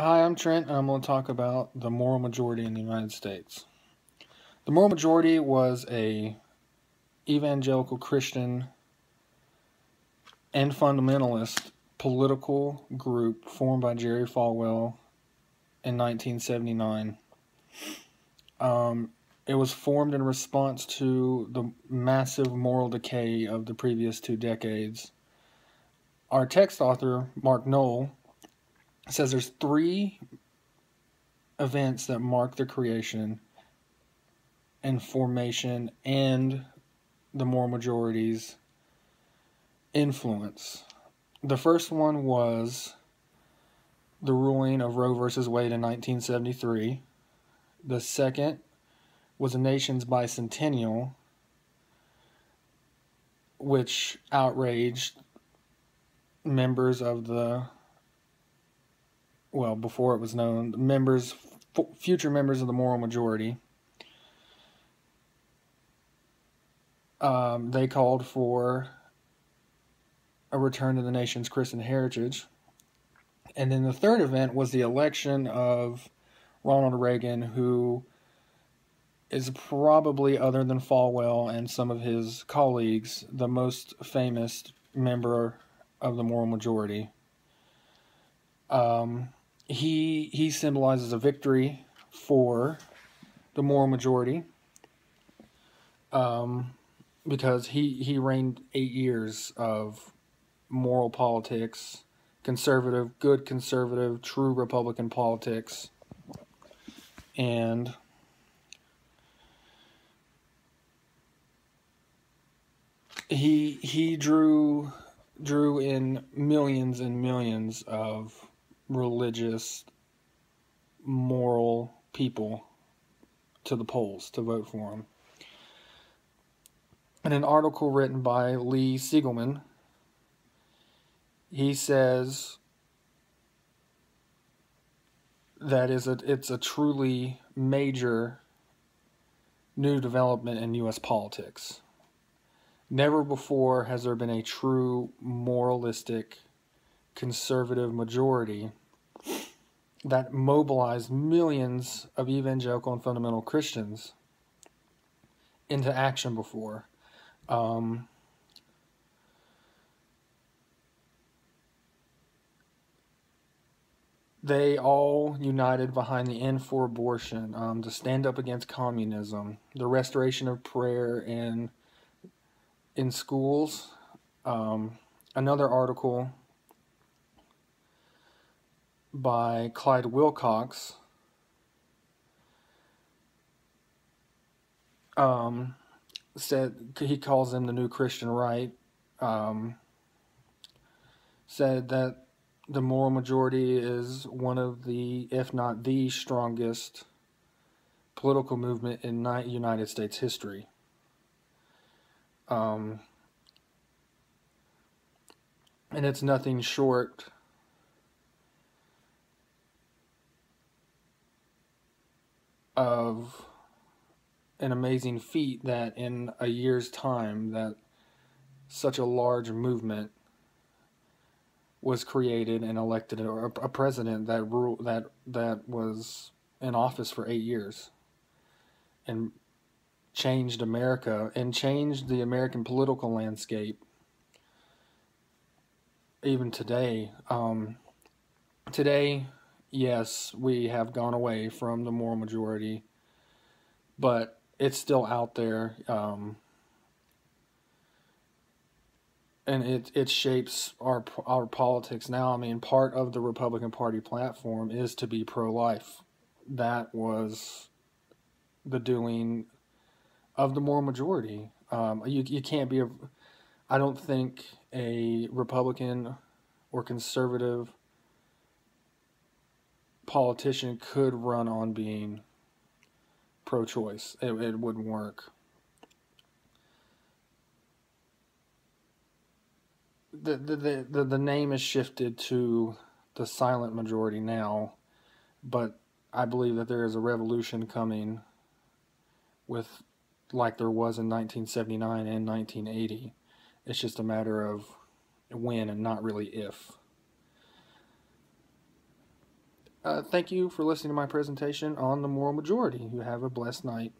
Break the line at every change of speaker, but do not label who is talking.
Hi, I'm Trent, and I'm going to talk about the moral majority in the United States. The moral majority was a evangelical Christian and fundamentalist political group formed by Jerry Falwell in 1979. It was formed in response to the massive moral decay of the previous 2 decades. Our text author, Mark Noll, says there's three events that mark the creation and formation and the moral majority's influence. The first one was the ruling of Roe versus Wade in 1973. The second was the nation's bicentennial, which outraged members of before it was known, future members of the moral majority. They called for a return to the nation's Christian heritage. And then the third event was the election of Ronald Reagan, who is probably, other than Falwell and some of his colleagues, the most famous member of the moral majority. He symbolizes a victory for the moral majority because he reigned 8 years of moral politics, good conservative, true Republican politics, and he drew in millions and millions of religious, moral people to the polls to vote for him. In an article written by Lee Siegelman, he says that it's a truly major new development in U.S. politics. Never before has there been a true moralistic conservative majority that mobilized millions of evangelical and fundamental Christians into action before. They all united behind the end for abortion, to stand up against communism, the restoration of prayer in schools. Another article by Clyde Wilcox said, he calls them the New Christian Right, said that the moral majority is one of the, if not the strongest political movement in United States history. And it's nothing short of an amazing feat that in a year's time that such a large movement was created and elected a president that was in office for 8 years and changed America and changed the American political landscape. Even today, yes, we have gone away from the moral majority, but it's still out there, and it shapes our politics now. I mean, part of the Republican Party platform is to be pro-life. That was the doing of the moral majority. You can't be I don't think a Republican or conservative politician could run on being pro-choice. It wouldn't work. The name is shifted to the silent majority now, but I believe that there is a revolution coming with, like there was in 1979 and 1980. It's just a matter of when and not really if. Thank you for listening to my presentation on the moral majority. You have a blessed night.